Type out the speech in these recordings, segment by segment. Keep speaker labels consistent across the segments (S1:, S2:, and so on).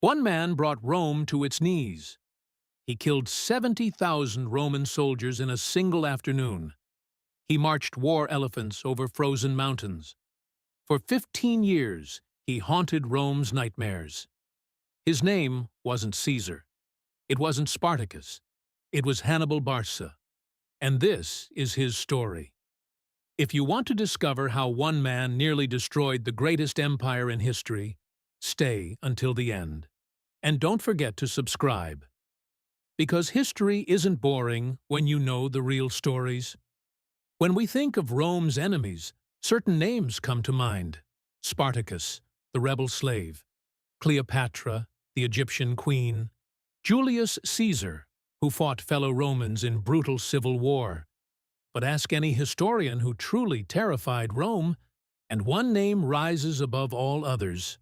S1: One man brought Rome to its knees. He killed 70,000 Roman soldiers in a single afternoon. He marched war elephants over frozen mountains. For 15 years, he haunted Rome's nightmares. His name wasn't Caesar. It wasn't Spartacus. It was Hannibal Barca. And this is his story. If you want to discover how one man nearly destroyed the greatest empire in history, stay until the end. And don't forget to subscribe. Because history isn't boring when you know the real stories. When we think of Rome's enemies, certain names come to mind. Spartacus, the rebel slave; Cleopatra, the Egyptian queen; Julius Caesar, who fought fellow Romans in brutal civil war. But ask any historian who truly terrified Rome, and one name rises above all others: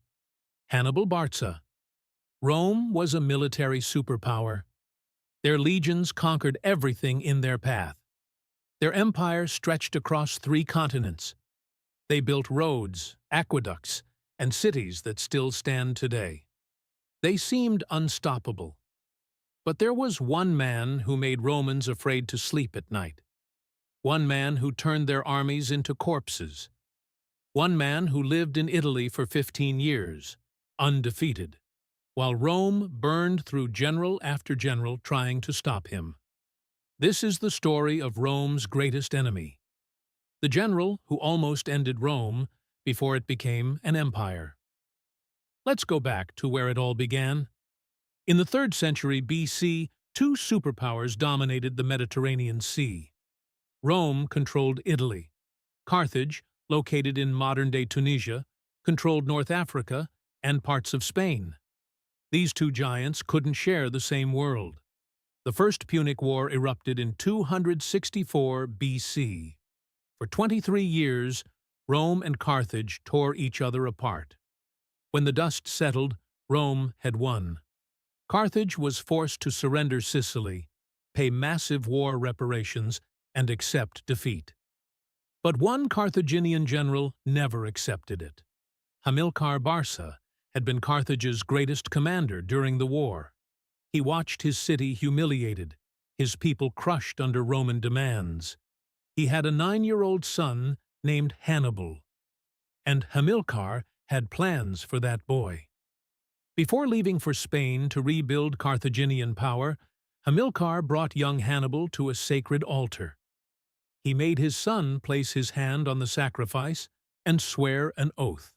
S1: Hannibal Barca. Rome was a military superpower. Their legions conquered everything in their path. Their empire stretched across 3 continents. They built roads, aqueducts, and cities that still stand today. They seemed unstoppable. But there was one man who made Romans afraid to sleep at night. One man who turned their armies into corpses. One man who lived in Italy for 15 years, undefeated, while Rome burned through general after general trying to stop him. This is the story of Rome's greatest enemy, the general who almost ended Rome before it became an empire. Let's go back to where it all began. In the 3rd century BC, 2 superpowers dominated the Mediterranean Sea. Rome controlled Italy. Carthage, located in modern-day Tunisia, controlled North Africa and parts of Spain. These 2 giants couldn't share the same world. The First Punic War erupted in 264 BC. For 23 years, Rome and Carthage tore each other apart. When the dust settled, Rome had won. Carthage was forced to surrender Sicily, pay massive war reparations, and accept defeat. But one Carthaginian general never accepted it. Hamilcar Barca had been Carthage's greatest commander during the war. He watched his city humiliated, his people crushed under Roman demands. He had a 9-year-old son named Hannibal, and Hamilcar had plans for that boy. Before leaving for Spain to rebuild Carthaginian power, Hamilcar brought young Hannibal to a sacred altar. He made his son place his hand on the sacrifice and swear an oath.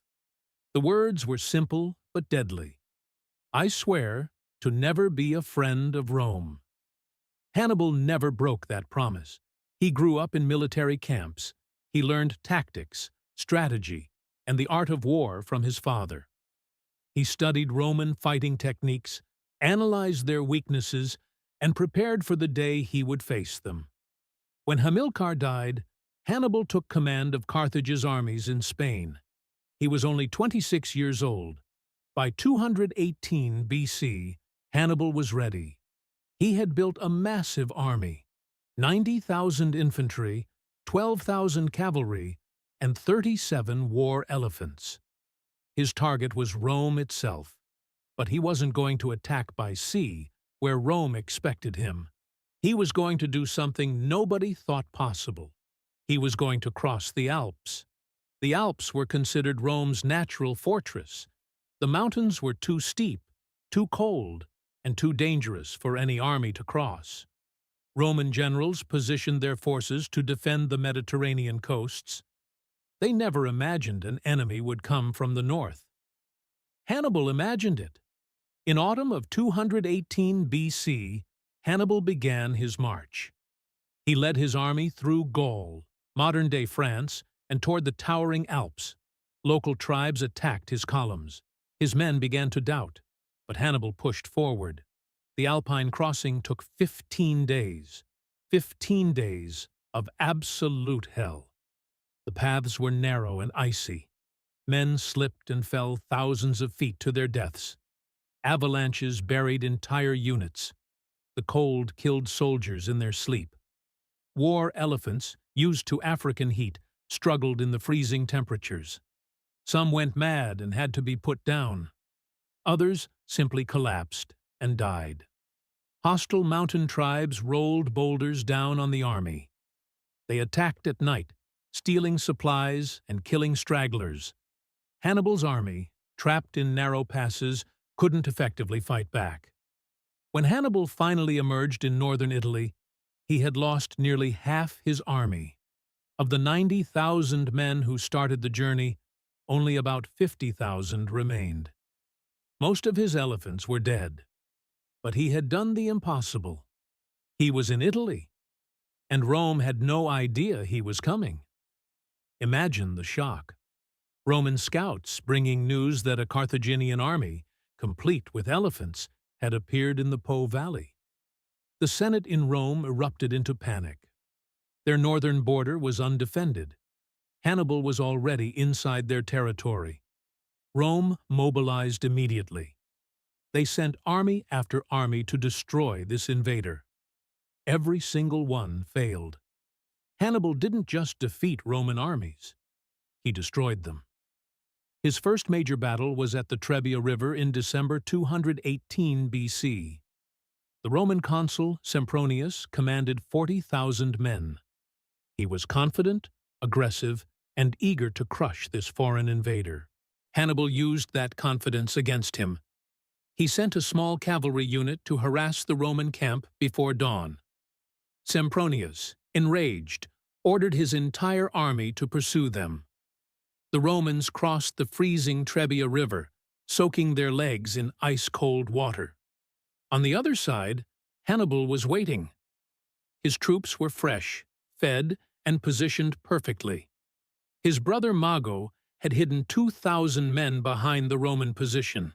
S1: The words were simple but deadly. "I swear to never be a friend of Rome." Hannibal never broke that promise. He grew up in military camps. He learned tactics, strategy, and the art of war from his father. He studied Roman fighting techniques, analyzed their weaknesses, and prepared for the day he would face them. When Hamilcar died, Hannibal took command of Carthage's armies in Spain. He was only 26 years old. By 218 BC, Hannibal was ready. He had built a massive army, 90,000 infantry, 12,000 cavalry, and 37 war elephants. His target was Rome itself, but he wasn't going to attack by sea, where Rome expected him. He was going to do something nobody thought possible. He was going to cross the Alps. The Alps were considered Rome's natural fortress. The mountains were too steep, too cold, and too dangerous for any army to cross. Roman generals positioned their forces to defend the Mediterranean coasts. They never imagined an enemy would come from the north. Hannibal imagined it. In autumn of 218 BC, Hannibal began his march. He led his army through Gaul, modern-day France, and toward the towering Alps. Local tribes attacked his columns. His men began to doubt, but Hannibal pushed forward. The Alpine crossing took 15 days. 15 days of absolute hell. The paths were narrow and icy. Men slipped and fell thousands of feet to their deaths. Avalanches buried entire units. The cold killed soldiers in their sleep. War elephants, used to African heat, struggled in the freezing temperatures. Some went mad and had to be put down. Others simply collapsed and died. Hostile mountain tribes rolled boulders down on the army. They attacked at night, stealing supplies and killing stragglers. Hannibal's army, trapped in narrow passes, couldn't effectively fight back. When Hannibal finally emerged in northern Italy, he had lost nearly half his army. Of the 90,000 men who started the journey, only about 50,000 remained. Most of his elephants were dead, but he had done the impossible. He was in Italy, and Rome had no idea he was coming. Imagine the shock. Roman scouts bringing news that a Carthaginian army, complete with elephants, had appeared in the Po Valley. The Senate in Rome erupted into panic. Their northern border was undefended. Hannibal was already inside their territory. Rome mobilized immediately. They sent army after army to destroy this invader. Every single one failed. Hannibal didn't just defeat Roman armies. He destroyed them. His first major battle was at the Trebia River in December 218 BC. The Roman consul Sempronius commanded 40,000 men. He was confident, aggressive, and eager to crush this foreign invader. Hannibal used that confidence against him. He sent a small cavalry unit to harass the Roman camp before dawn. Sempronius, enraged, ordered his entire army to pursue them. The Romans crossed the freezing Trebia River, soaking their legs in ice-cold water. On the other side, Hannibal was waiting. His troops were fresh, fed, and positioned perfectly. His brother Mago had hidden 2,000 men behind the Roman position.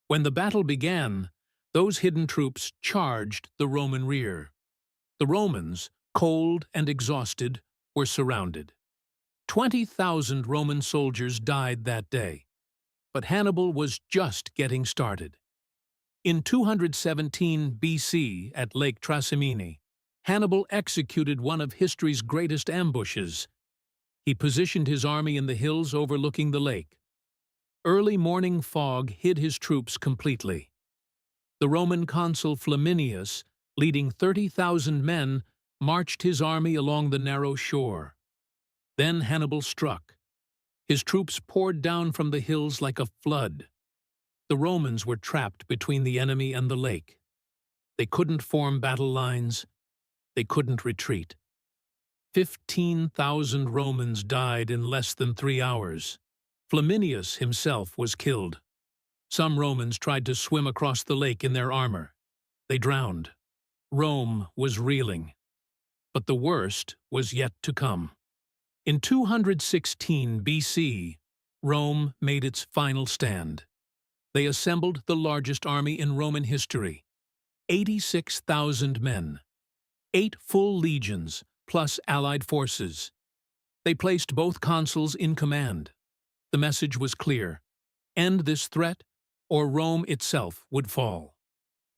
S1: When the battle began, those hidden troops charged the Roman rear. The Romans, cold and exhausted, were surrounded. 20,000 Roman soldiers died that day, but Hannibal was just getting started. In 217 BC at Lake Trasimene, Hannibal executed one of history's greatest ambushes. He positioned his army in the hills overlooking the lake. Early morning fog hid his troops completely. The Roman consul Flaminius, leading 30,000 men, marched his army along the narrow shore. Then Hannibal struck. His troops poured down from the hills like a flood. The Romans were trapped between the enemy and the lake. They couldn't form battle lines. They couldn't retreat. 15,000 Romans died in less than 3 hours. Flaminius himself was killed. Some Romans tried to swim across the lake in their armor. They drowned. Rome was reeling. But the worst was yet to come. In 216 BC, Rome made its final stand. They assembled the largest army in Roman history, 86,000 men, 8 full legions plus allied forces. They placed both consuls in command. The message was clear: end this threat, or Rome itself would fall.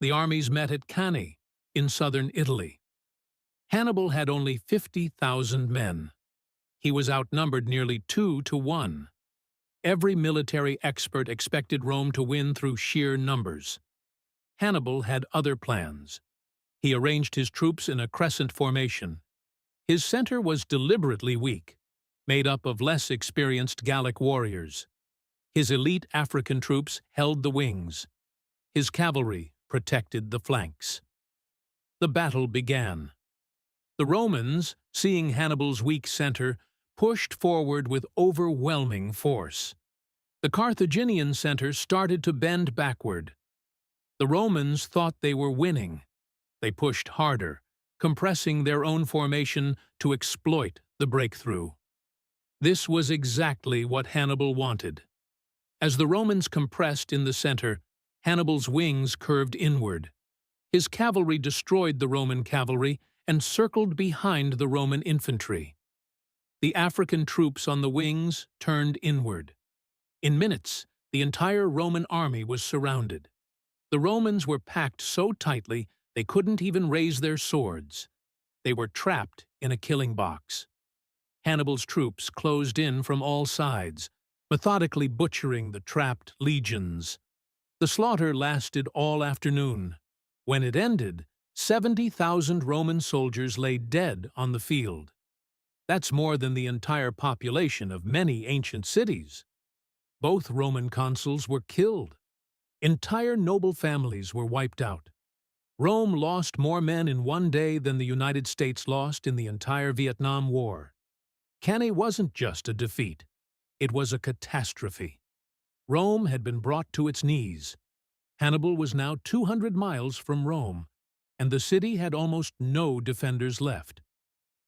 S1: The armies met at Cannae in southern Italy. Hannibal had only 50,000 men. He was outnumbered nearly 2 to 1. Every military expert expected Rome to win through sheer numbers. Hannibal had other plans. He arranged his troops in a crescent formation. His center was deliberately weak, made up of less experienced Gallic warriors. His elite African troops held the wings. His cavalry protected the flanks. The battle began. The Romans, seeing Hannibal's weak center, pushed forward with overwhelming force. The Carthaginian center started to bend backward. The Romans thought they were winning. They pushed harder, compressing their own formation to exploit the breakthrough. This was exactly what Hannibal wanted. As the Romans compressed in the center, Hannibal's wings curved inward. His cavalry destroyed the Roman cavalry and circled behind the Roman infantry. The African troops on the wings turned inward. In minutes, the entire Roman army was surrounded. The Romans were packed so tightly they couldn't even raise their swords. They were trapped in a killing box. Hannibal's troops closed in from all sides, methodically butchering the trapped legions. The slaughter lasted all afternoon. When it ended, 70,000 Roman soldiers lay dead on the field. That's more than the entire population of many ancient cities. Both Roman consuls were killed. Entire noble families were wiped out. Rome lost more men in one day than the United States lost in the entire Vietnam War. Cannae wasn't just a defeat. It was a catastrophe. Rome had been brought to its knees. Hannibal was now 200 miles from Rome, and the city had almost no defenders left.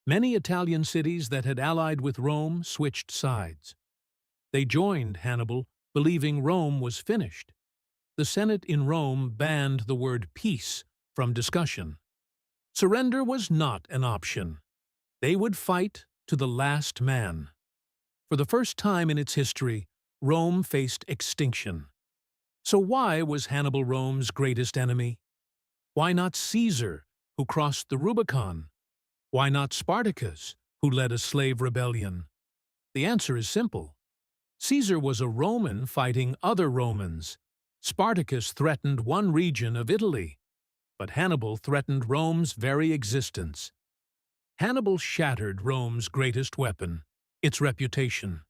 S1: Many Italian cities that had allied with Rome switched sides. They joined Hannibal, believing Rome was finished. The Senate in Rome banned the word peace from discussion. Surrender was not an option. They would fight to the last man. For the first time in its history, Rome faced extinction. So why was Hannibal Rome's greatest enemy? Why not Caesar, who crossed the Rubicon? Why not Spartacus, who led a slave rebellion? The answer is simple. Caesar was a Roman fighting other Romans. Spartacus threatened one region of Italy, but Hannibal threatened Rome's very existence. Hannibal shattered Rome's greatest weapon, its reputation.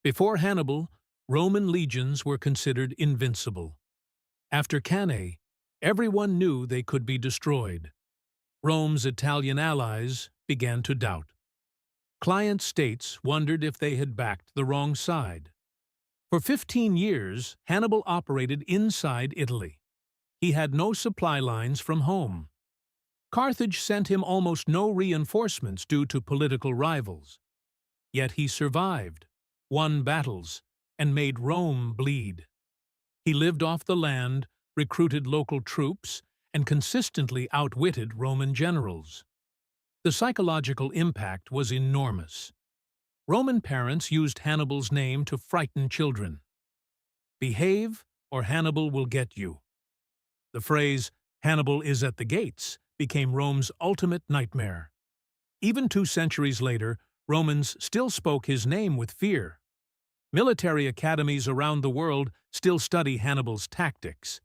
S1: Before Hannibal, Roman legions were considered invincible. After Cannae, everyone knew they could be destroyed. Rome's Italian allies began to doubt. Client states wondered if they had backed the wrong side. For 15 years, Hannibal operated inside Italy. He had no supply lines from home. Carthage sent him almost no reinforcements due to political rivals. Yet he survived, won battles, and made Rome bleed. He lived off the land, recruited local troops, and consistently outwitted Roman generals. The psychological impact was enormous. Roman parents used Hannibal's name to frighten children. Behave, or Hannibal will get you. The phrase, "Hannibal is at the gates," became Rome's ultimate nightmare. Even 2 centuries later, Romans still spoke his name with fear. Military academies around the world still study Hannibal's tactics.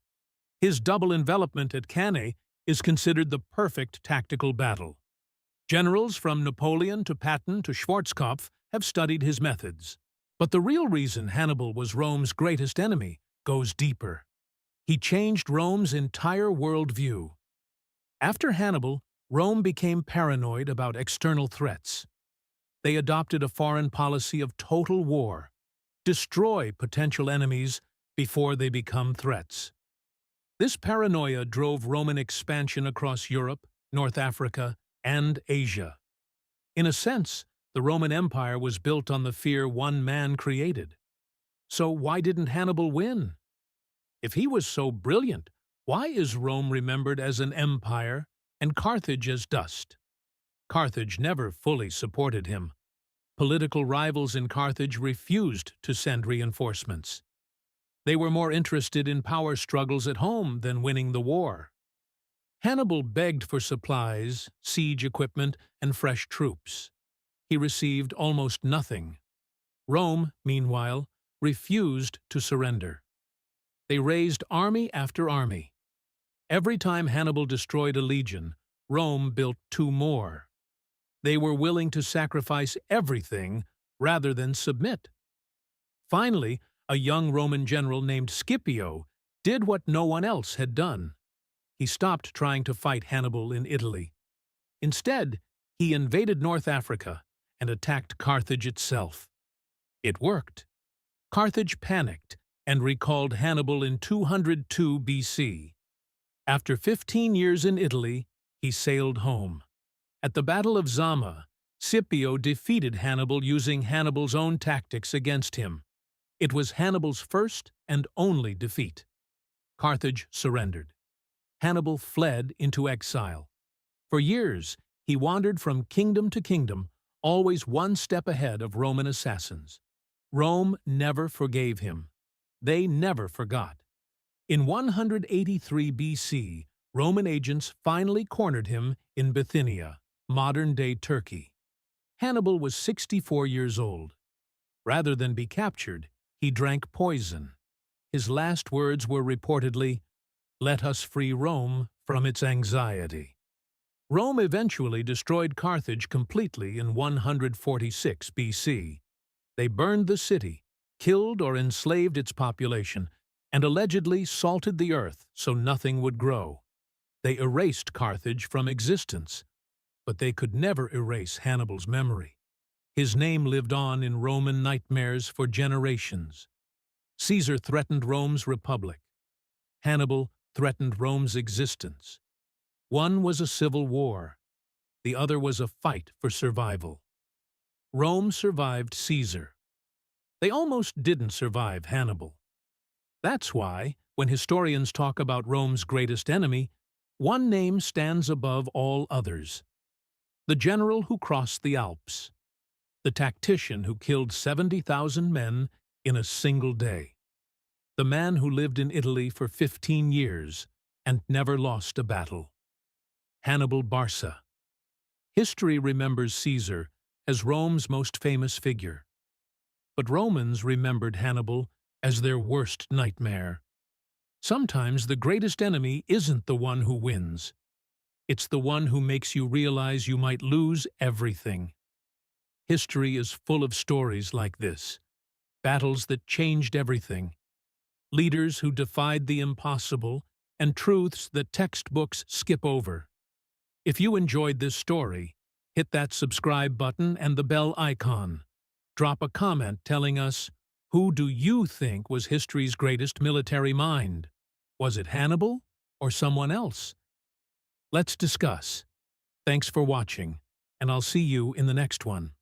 S1: His double envelopment at Cannae is considered the perfect tactical battle. Generals from Napoleon to Patton to Schwarzkopf have studied his methods. But the real reason Hannibal was Rome's greatest enemy goes deeper. He changed Rome's entire worldview. After Hannibal, Rome became paranoid about external threats. They adopted a foreign policy of total war. Destroy potential enemies before they become threats. This paranoia drove Roman expansion across Europe, North Africa, and Asia. In a sense, the Roman Empire was built on the fear one man created. So why didn't Hannibal win? If he was so brilliant, why is Rome remembered as an empire and Carthage as dust? Carthage never fully supported him. Political rivals in Carthage refused to send reinforcements. They were more interested in power struggles at home than winning the war. Hannibal begged for supplies, siege equipment, and fresh troops. He received almost nothing. Rome, meanwhile, refused to surrender. They raised army after army. Every time Hannibal destroyed a legion, Rome built 2 more. They were willing to sacrifice everything rather than submit. Finally, a young Roman general named Scipio did what no one else had done. He stopped trying to fight Hannibal in Italy. Instead, he invaded North Africa and attacked Carthage itself. It worked. Carthage panicked and recalled Hannibal in 202 BC. After 15 years in Italy, he sailed home. At the Battle of Zama, Scipio defeated Hannibal using Hannibal's own tactics against him. It was Hannibal's first and only defeat. Carthage surrendered. Hannibal fled into exile. For years, he wandered from kingdom to kingdom, always one step ahead of Roman assassins. Rome never forgave him. They never forgot. In 183 BC, Roman agents finally cornered him in Bithynia, modern-day Turkey. Hannibal was 64 years old. Rather than be captured, he drank poison. His last words were reportedly, "Let us free Rome from its anxiety." Rome eventually destroyed Carthage completely in 146 BC. They burned the city, killed or enslaved its population, and allegedly salted the earth so nothing would grow. They erased Carthage from existence, but they could never erase Hannibal's memory. His name lived on in Roman nightmares for generations. Caesar threatened Rome's republic. Hannibal threatened Rome's existence. One was a civil war. The other was a fight for survival. Rome survived Caesar. They almost didn't survive Hannibal. That's why, when historians talk about Rome's greatest enemy, one name stands above all others: the general who crossed the Alps, the tactician who killed 70,000 men in a single day, the man who lived in Italy for 15 years and never lost a battle. Hannibal Barca. History remembers Caesar as Rome's most famous figure, but Romans remembered Hannibal as their worst nightmare. Sometimes the greatest enemy isn't the one who wins. It's the one who makes you realize you might lose everything. History is full of stories like this, battles that changed everything, leaders who defied the impossible, and truths that textbooks skip over. If you enjoyed this story, hit that subscribe button and the bell icon. Drop a comment telling us, who do you think was history's greatest military mind? Was it Hannibal or someone else? Let's discuss. Thanks for watching, and I'll see you in the next one.